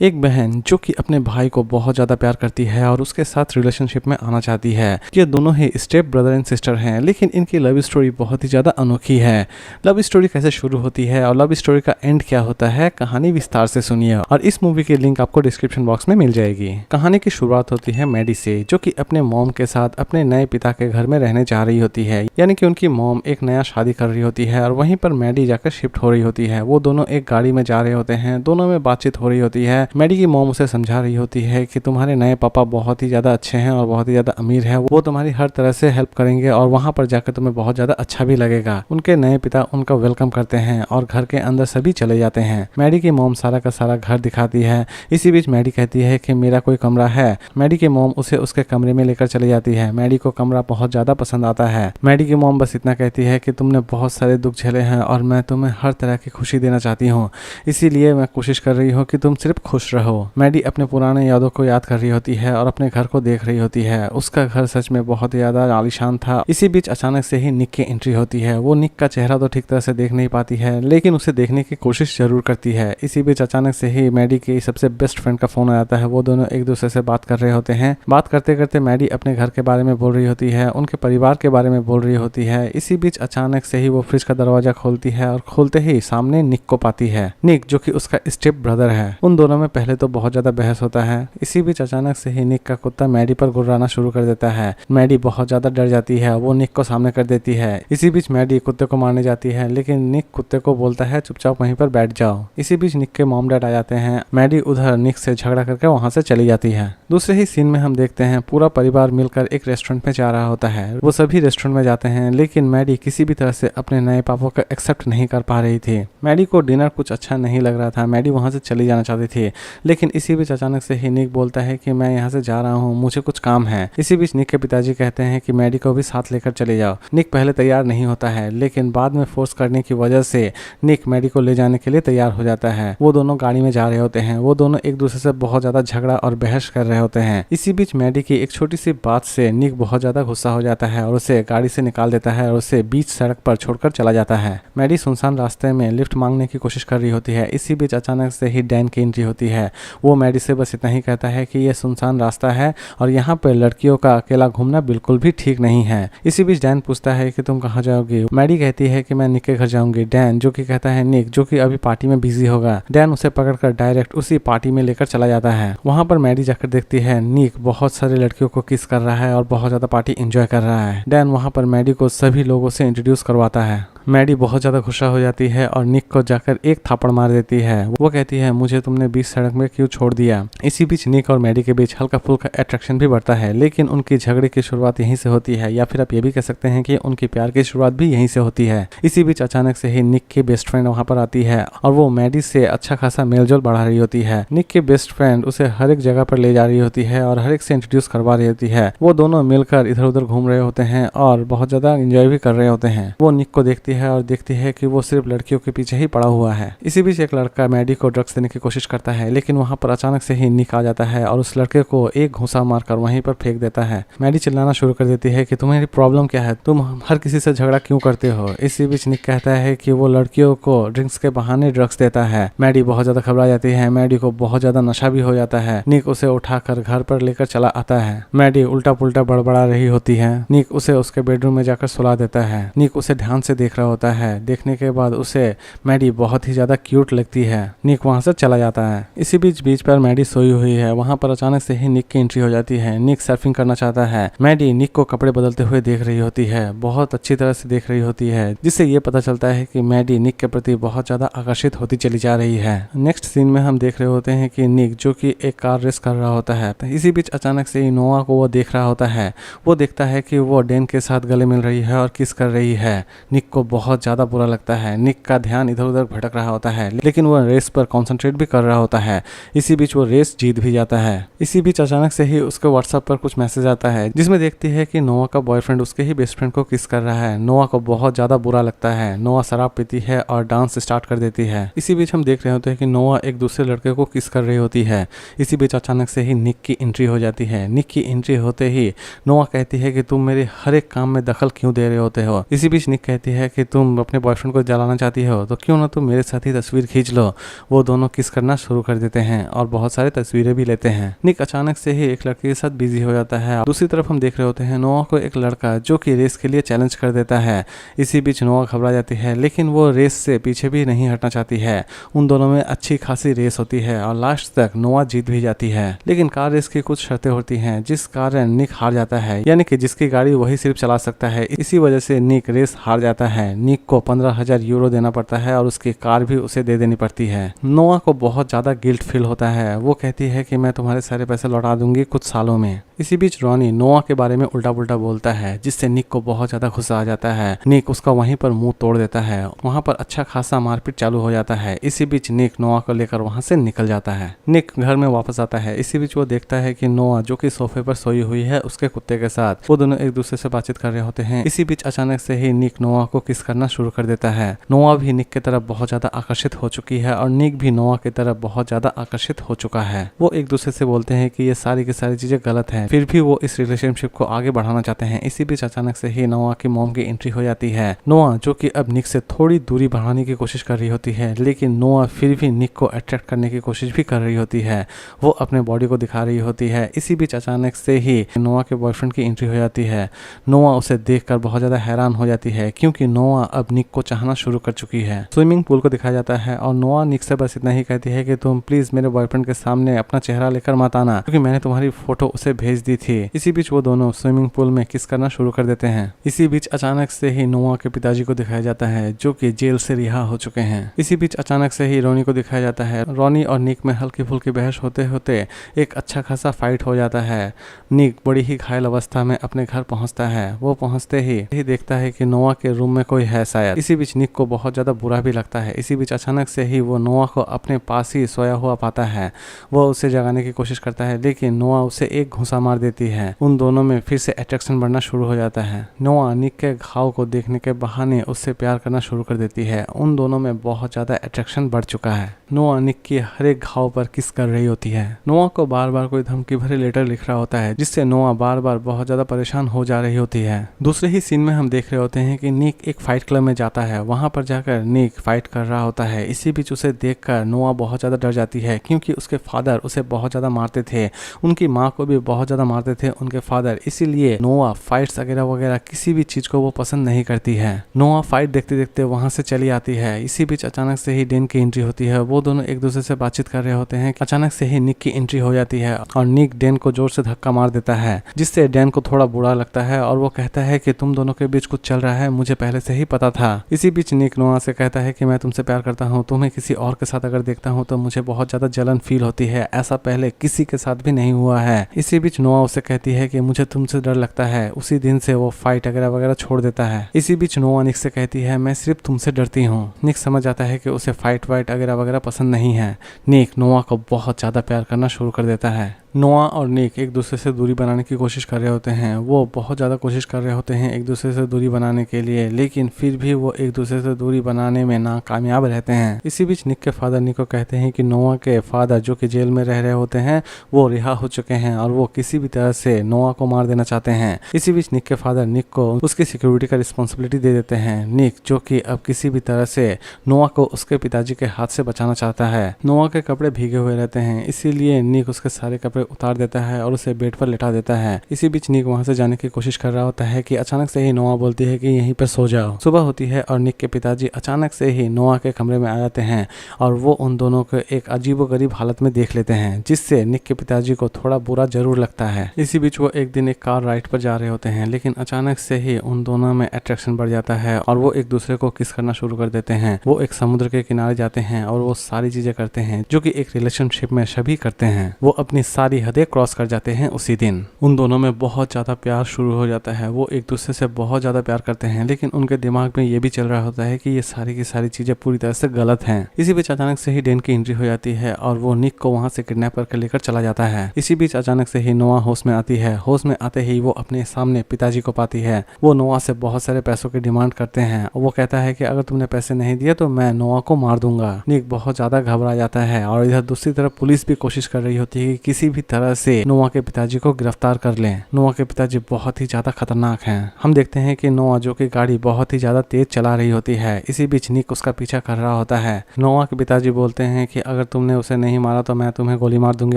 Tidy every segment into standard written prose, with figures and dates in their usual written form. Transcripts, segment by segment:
एक बहन जो कि अपने भाई को बहुत ज़्यादा प्यार करती है और उसके साथ रिलेशनशिप में आना चाहती है। ये दोनों ही स्टेप ब्रदर एंड सिस्टर हैं, लेकिन इनकी लव स्टोरी बहुत ही ज़्यादा अनोखी है। लव स्टोरी कैसे शुरू होती है और लव स्टोरी का एंड क्या होता है, कहानी विस्तार से सुनिए और इस मूवी की लिंक आपको डिस्क्रिप्शन बॉक्स में मिल जाएगी। कहानी की शुरुआत होती है मैडी से, जो कि अपने मॉम के साथ अपने नए पिता के घर में रहने जा रही होती है। यानी कि उनकी मॉम एक नया शादी कर रही होती है और वहीं पर मैडी जाकर शिफ्ट हो रही होती है। वो दोनों एक गाड़ी में जा रहे होते हैं, दोनों में बातचीत हो रही होती है। मैडी की मॉम उसे समझा रही होती है कि तुम्हारे नए पापा बहुत ही ज़्यादा अच्छे हैं और बहुत ही ज़्यादा अमीर है, वो तुम्हारी हर तरह से हेल्प करेंगे और वहाँ पर जाकर तुम्हें बहुत ज़्यादा अच्छा भी लगेगा। उनके नए पिता उनका वेलकम करते हैं और घर के अंदर सभी चले जाते हैं। मैडी की मॉम सारा का सारा घर दिखाती है। इसी बीच मैडी कहती है कि मेरा कोई कमरा है। मैडी की मॉम उसे उसके कमरे में लेकर चली जाती है। मैडी को कमरा बहुत ज़्यादा पसंद आता है। मैडी की मॉम बस इतना कहती है कि तुमने बहुत सारे दुख झेले हैं और मैं तुम्हें हर तरह की खुशी देना चाहती हूँ, इसीलिए मैं कोशिश कर रही हूँ कि तुम सिर्फ खुश रहो। मैडी अपने पुराने यादों को याद कर रही होती है और अपने घर को देख रही होती है। उसका घर सच में बहुत ही ज्यादा आलीशान था। इसी बीच अचानक से ही निक की एंट्री होती है। वो निक का चेहरा तो ठीक तरह से देख नहीं पाती है, लेकिन उसे देखने की कोशिश जरूर करती है। इसी बीच अचानक से ही मैडी की सबसे बेस्ट फ्रेंड का फोन आ जाता है। वो दोनों एक दूसरे से बात कर रहे होते हैं। बात करते करते मैडी अपने घर के बारे में बोल रही होती है, उनके परिवार के बारे में बोल रही होती है। इसी बीच अचानक से ही वो फ्रिज का दरवाजा खोलती है और खोलते ही सामने निक को पाती है। निक जो कि उसका स्टेप ब्रदर है। उन दोनों में पहले तो बहुत ज्यादा बहस होता है। इसी बीच अचानक से ही निक का कुत्ता मैडी पर गुर्राना शुरू कर देता है। मैडी बहुत ज्यादा डर जाती है। वो निक को सामने कर देती है। इसी बीच मैडी कुत्ते को मारने जाती है, लेकिन निक कुत्ते को बोलता है चुपचाप वहीं पर बैठ जाओ। इसी बीच निक के मॉम डैड आ जाते हैं। मैडी उधर निक से झगड़ा करके वहां से चली जाती है। दूसरे ही सीन में हम देखते हैं पूरा परिवार मिलकर एक रेस्टोरेंट में जा रहा होता है। वो सभी रेस्टोरेंट में जाते हैं, लेकिन मैडी किसी भी तरह से अपने नए पापा को एक्सेप्ट नहीं कर पा रही थी। मैडी को डिनर कुछ अच्छा नहीं लग रहा था। मैडी वहां से चली जाना चाहती थी, लेकिन इसी बीच अचानक से ही निक बोलता है कि मैं यहाँ से जा रहा हूँ, मुझे कुछ काम है। इसी बीच निक के पिताजी कहते हैं कि मैडी को भी साथ लेकर चले जाओ। निक पहले तैयार नहीं होता है, लेकिन बाद में फोर्स करने की वजह से निक मैडी को ले जाने के लिए तैयार हो जाता है। वो दोनों गाड़ी में जा रहे होते हैं। वो दोनों एक दूसरे से बहुत ज्यादा झगड़ा और बहस कर रहे होते हैं। इसी बीच मैडी की एक छोटी सी बात से निक बहुत ज्यादा गुस्सा हो जाता है और उसे गाड़ी से निकाल देता है और उसे बीच सड़क पर छोड़कर चला जाता है। मैडी सुनसान रास्ते में लिफ्ट मांगने की कोशिश कर रही होती है। इसी बीच अचानक से ही डैन की एंट्री होती है। वो मैडी से बस इतना ही कहता है कि यह सुनसान रास्ता है और यहाँ पर लड़कियों का अकेला घूमना बिल्कुल भी ठीक नहीं है। इसी बीच डैन पूछता है कि तुम कहाँ जाओगी। मैडी कहती है कि मैं निक के घर जाऊंगी। डैन जो कि कहता है निक जो कि अभी पार्टी में बिजी होगा। डैन उसे पकड़कर डायरेक्ट उसी पार्टी में लेकर चला जाता है। वहाँ पर मैडी जाकर देखती है निक बहुत सारे लड़कियों को किस कर रहा है और बहुत ज्यादा पार्टी एंजॉय कर रहा है। डैन वहाँ पर मैडी को सभी लोगों से इंट्रोड्यूस करवाता है। मैडी बहुत ज्यादा गुस्सा हो जाती है और निक को जाकर एक थापड़ मार देती है। वो कहती है मुझे तुमने बीच सड़क में क्यों छोड़ दिया। इसी बीच निक और मैडी के बीच हल्का फुल्का अट्रैक्शन भी बढ़ता है, लेकिन उनकी झगड़े की शुरुआत यहीं से होती है, या फिर आप ये भी कह सकते हैं कि उनकी प्यार की शुरुआत भी यहीं से होती है। इसी बीच अचानक से ही निक की बेस्ट फ्रेंड वहां पर आती है और वो मैडी से अच्छा खासा मेलजोल बढ़ा रही होती है। निक की बेस्ट फ्रेंड उसे हर एक जगह पर ले जा रही होती है और हर एक से इंट्रोड्यूस करवा रही होती है। वो दोनों मिलकर इधर उधर घूम रहे होते हैं और बहुत ज्यादा एंजॉय भी कर रहे होते हैं। वो निक को देखती है और देखती है कि वो सिर्फ लड़कियों के पीछे ही पड़ा हुआ है। इसी बीच एक लड़का मैडी को ड्रग्स देने की कोशिश करता है, लेकिन वहां पर अचानक से ही निक आ जाता है और उस लड़के को एक घूंसा मारकर वहीं पर फेंक देता है। मैडी चिल्लाना शुरू कर देती है कि तुम्हारी प्रॉब्लम क्या है, तुम हर किसी से झगड़ा क्यों करते हो। इसी बीच निक कहता है कि वो लड़कियों को ड्रिंक्स के बहाने ड्रग्स देता है। मैडी बहुत ज्यादा घबरा जाती है। मैडी को बहुत ज्यादा नशा भी हो जाता है। निक उसे उठाकर घर पर लेकर चला आता है। मैडी उल्टा पुल्टा बड़बड़ा रही होती है। निक उसे उसके बेडरूम में जाकर सुला देता है। निक उसे ध्यान से देख रहा होता है। देखने के बाद उसे मैडी बहुत ही ज्यादा क्यूट लगती है। निक वहां से चला जाता है। इसी बीच पर मैडी सोई हुई है। वहां पर अचानक से ही निक की एंट्री हो जाती है। निक सर्फिंग करना चाहता है। मैडी निक को कपड़े बदलते हुए देख रही होती है, बहुत अच्छी तरह से देख रही होती है, जिससे ये पता चलता है कि मैडी निक के प्रति बहुत ज्यादा आकर्षित होती चली जा रही है। नेक्स्ट सीन में हम देख रहे होते हैं कि निक जो कि एक कार रेस कर रहा होता है। इसी बीच अचानक से ही नोआ को वो देख रहा होता है। वो देखता है कि वो डैन के साथ गले मिल रही है और किस कर रही है। निक को बहुत ज्यादा बुरा लगता है। निक का ध्यान इधर उधर भटक रहा होता है, लेकिन वो रेस पर कंसंट्रेट भी कर रहा होता है। इसी बीच वो रेस जीत भी जाता है। इसी बीच अचानक से ही उसके व्हाट्सएप पर कुछ मैसेज आता है, जिसमें देखती है कि नोआ का बॉयफ्रेंड उसके ही बेस्ट फ्रेंड को किस कर रहा है। नोआ को बहुत ज्यादा बुरा लगता है। नोआ शराब पीती है और डांस स्टार्ट कर देती है। इसी बीच हम देख रहे होते हैं कि नोआ एक दूसरे लड़के को किस कर रही होती है। इसी बीच अचानक से ही निक की एंट्री हो जाती है। निक की एंट्री होते ही नोआ कहती है कि तुम मेरे हर एक काम में दखल क्यों दे रहे होते हो। इसी बीच निक कहती है कि तुम अपने बॉयफ्रेंड को जलाना चाहती हो तो क्यों ना तुम मेरे साथ ही तस्वीर खींच लो। वो दोनों किस करना शुरू कर देते हैं और बहुत सारे तस्वीरें भी लेते हैं। निक अचानक से ही एक लड़के के साथ बिजी हो जाता है। दूसरी तरफ हम देख रहे होते हैं नोआ को एक लड़का जो कि रेस के लिए चैलेंज कर देता है। इसी बीच नोआ घबरा जाती है, लेकिन वो रेस से पीछे भी नहीं हटना चाहती है। उन दोनों में अच्छी खासी रेस होती है और लास्ट तक नोआ जीत भी जाती है। लेकिन कार रेस की कुछ शर्तें होती हैं जिस कारण निक हार जाता है, यानी कि जिसकी गाड़ी वही सिर्फ चला सकता है। इसी वजह से निक रेस हार जाता है। निक को 15,000 यूरो देना पड़ता है और उसकी कार भी उसे दे देनी पड़ती है। नोआ को बहुत ज्यादा गिल्ट फील होता है। वो कहती है कि मैं तुम्हारे सारे पैसे लौटा दूंगी कुछ सालों में। इसी बीच रॉनी नोआ के बारे में उल्टा पुल्टा बोलता है, जिससे निक को बहुत ज्यादा गुस्सा आ जाता है। निक उसका वहीं पर मुंह तोड़ देता है। वहां पर अच्छा खासा मारपीट चालू हो जाता है। इसी बीच निक नोआ को लेकर वहां से निकल जाता है। निक घर में वापस आता है। इसी बीच वो देखता है कि नोआ जो कि सोफे पर सोई हुई है उसके कुत्ते के साथ, वो दोनों एक दूसरे से बातचीत कर रहे होते हैं। इसी बीच अचानक से ही निक नोआ को किस करना शुरू कर देता है। नोआ भी निक की तरफ बहुत ज्यादा आकर्षित हो चुकी है और निक भी नोआ की तरफ बहुत ज्यादा आकर्षित हो चुका है। वो एक दूसरे से बोलते हैं कि ये सारी की सारी चीजें गलत है, फिर भी वो इस रिलेशनशिप को आगे बढ़ाना चाहते हैं। इसी बीच अचानक से ही नोआ की मॉम की एंट्री हो जाती है। नोआ जो कि अब निक से थोड़ी दूरी बढ़ाने की कोशिश कर रही होती है, लेकिन नोआ फिर भी निक को अट्रैक्ट करने की कोशिश भी कर रही होती है। वो अपने बॉडी को दिखा रही होती है। इसी बीच अचानक से ही नोआ के बॉयफ्रेंड की एंट्री हो जाती है। नोआ उसे देखकर बहुत ज्यादा हैरान हो जाती है, क्योंकि नोआ अब निक को चाहना शुरू कर चुकी है। स्विमिंग पूल को दिखाया जाता है और नोआ निक से बस इतना ही कहती है कि तुम प्लीज मेरे बॉयफ्रेंड के सामने अपना चेहरा लेकर मत आना, क्योंकि मैंने तुम्हारी फोटो उसे भेज दी थी। इसी बीच वो दोनों स्विमिंग पूल में किस करना शुरू कर देते हैं। इसी बीच अचानक से ही नोआ के पिताजी को दिखाया जाता है, जो कि जेल से रिहा हो चुके हैं। इसी बीच अचानक से ही रोनी को दिखाया जाता है। रोनी और निक में हल्की फुल्की बहस होते होते एक अच्छा खासा फाइट हो जाता है। निक बड़ी ही घायल अवस्था में अपने घर पहुंचता है। वो पहुंचते ही देखता है कि नोआ के रूम में कोई है शायद। इसी बीच निक को बहुत ज्यादा बुरा भी लगता है। इसी बीच अचानक से ही वो नोआ को अपने पास ही सोया हुआ पाता है। वो उसे जगाने की कोशिश करता है, लेकिन नोआ उसे एक घुसा मार देती है। उन दोनों में फिर से अट्रैक्शन बढ़ना शुरू हो जाता है। नोआ निक के घाव को देखने के बहाने उससे प्यार करना शुरू कर देती है। उन दोनों में बहुत ज्यादा अट्रैक्शन बढ़ चुका है। नोआ निक की हर एक घाव पर किस कर रही होती है। नोआ को बार बार कोई धमकी भरे लेटर लिख रहा होता है, जिससे नोआ बार बार बहुत ज्यादा परेशान हो जा रही होती है। दूसरे ही सीन में हम देख रहे होते हैं कि निक एक फाइट क्लब में जाता है। वहां पर जाकर निक फाइट कर रहा होता है। इसी बीच उसे देखकर नोआ बहुत ज्यादा डर जाती है, क्योंकि उसके फादर उसे बहुत ज्यादा मारते थे। उनकी माँ को भी बहुत ज्यादा मारते थे उनके फादर। इसीलिए नोआ फाइट्स वगैरह वगैरह किसी भी चीज को वो पसंद नहीं करती है। नोआ फाइट देखते देखते वहां से चली आती है। इसी बीच अचानक से ही डेन की एंट्री होती है। वो दोनों एक दूसरे से बातचीत कर रहे होते हैं। अचानक से ही निक की एंट्री हो जाती है और निक डेन को जोर से धक्का मार देता है, जिससे डेन को थोड़ा बुरा लगता है और वो कहता है कि तुम दोनों के बीच कुछ चल रहा है, मुझे पहले से ही पता था। इसी बीच निक नोआ से कहता है कि मैं तुमसे प्यार करता हूँ, तुम्हें किसी और के साथ अगर देखता हूँ तो मुझे बहुत ज्यादा जलन फील होती है, ऐसा पहले किसी के साथ भी नहीं हुआ है। इसी बीच नोआ उसे कहती है कि मुझे तुमसे डर लगता है। उसी दिन से वो फाइट वगैरह वगैरह छोड़ देता है। इसी बीच नोआ निक से कहती है मैं सिर्फ तुमसे डरती हूँ। निक समझ जाता है कि उसे फाइट वाइट वगैरह वगैरह पसंद नहीं है। निक नोआ को बहुत ज्यादा प्यार करना शुरू कर देता है। नोआ और निक एक दूसरे से दूरी बनाने की कोशिश कर रहे होते हैं। वो बहुत ज़्यादा कोशिश कर रहे होते हैं एक दूसरे से दूरी बनाने के लिए, लेकिन फिर भी वो एक दूसरे से दूरी बनाने में नाकामयाब रहते हैं। इसी बीच निक के फादर निक को कहते हैं कि नोआ के फादर जो कि जेल में रह रहे होते हैं वो रिहा हो चुके हैं और वो किसी भी तरह से नोआ को मार देना चाहते हैं। इसी बीच निक के फादर निक को उसकी सिक्योरिटी का रिस्पॉन्सिबिलिटी दे देते हैं। निक जो कि अब किसी भी तरह से नोआ को उसके पिताजी के हाथ से बचाना चाहता है। नोआ के कपड़े भीगे हुए रहते हैं, इसीलिए निक उसके सारे कपड़े उतार देता है और उसे बेड पर लेटा देता है। इसी बीच निक वहां से जाने की कोशिश कर रहा होता है कि अचानक से ही नोआ बोलती है कि यहीं पर सो जाओ। सुबह होती है और निक के पिताजी अचानक से ही नोआ के कमरे में आ जाते हैं और वो उन दोनों को एक अजीबोगरीब हालत में देख लेते हैं, जिससे निक के पिताजी को थोड़ा बुरा जरूर लगता है। इसी बीच वो एक दिन एक कार राइड पर जा रहे होते हैं, लेकिन अचानक से ही उन दोनों में अट्रैक्शन बढ़ जाता है और वो एक दूसरे को किस करना शुरू कर देते हैं। वो एक समुद्र के किनारे जाते हैं और वो सारी चीजें करते हैं जो कि एक रिलेशनशिप में सभी करते हैं। वो अपनी सारी हदें क्रॉस कर जाते हैं उसी दिन। उन दोनों में बहुत ज्यादा प्यार शुरू हो जाता है। वो एक दूसरे से बहुत ज्यादा प्यार करते हैं, लेकिन उनके दिमाग में ये भी चल रहा होता है कि ये सारी की सारी चीजें पूरी तरह से गलत हैं। इसी बीच अचानक से ही डेन की एंट्री हो जाती है और वो निक को वहां से किडनैप करके लेकर चला जाता है। इसी बीच अचानक से ही नोआ होश में आती है। होश में आते ही वो अपने सामने पिताजी को पाती है। वो नोआ से बहुत सारे पैसों की डिमांड करते हैं। वो कहता है कि अगर तुमने पैसे नहीं दिए तो मैं नोआ को मार दूंगा। निक बहुत ज्यादा घबरा जाता है और इधर दूसरी तरफ पुलिस भी कोशिश कर रही होती है कि किसी भी तरह से नोआ के पिताजी को गिरफ्तार कर लें। नोआ के पिताजी बहुत ही ज्यादा खतरनाक हैं। हम देखते हैं कि नोआ जो कि गाड़ी बहुत ही ज्यादा तेज चला रही होती है, इसी बीच निक उसका पीछा कर रहा होता है। नोआ के पिताजी बोलते हैं कि अगर तुमने उसे नहीं मारा तो मैं तुम्हें गोली मार दूंगी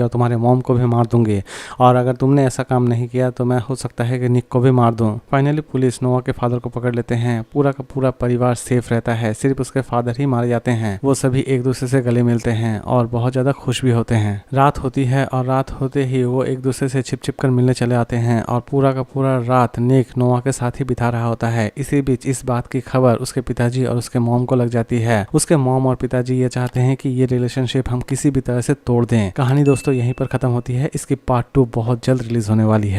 और तुम्हारे मॉम को भी मार दूंगी, और अगर तुमने ऐसा काम नहीं किया तो मैं हो सकता है कि निक को भी मार दूं। फाइनली पुलिस नोआ के फादर को पकड़ लेते हैं। पूरा का पूरा परिवार सेफ रहता है, सिर्फ उसके फादर ही मारे जाते हैं। वो सभी एक दूसरे से गले मिलते हैं और बहुत ज्यादा खुश भी होते हैं। रात होती है और रात होते ही वो एक दूसरे से छिप छिप कर मिलने चले आते हैं और पूरा का पूरा रात निक नोआ के साथ ही बिता रहा होता है। इसी बीच इस बात की खबर उसके पिताजी और उसके मॉम को लग जाती है। उसके मॉम और पिताजी ये चाहते हैं कि ये रिलेशनशिप हम किसी भी तरह से तोड़ दें। कहानी दोस्तों यहीं पर खत्म होती है। इसकी पार्ट 2 बहुत जल्द रिलीज होने वाली है।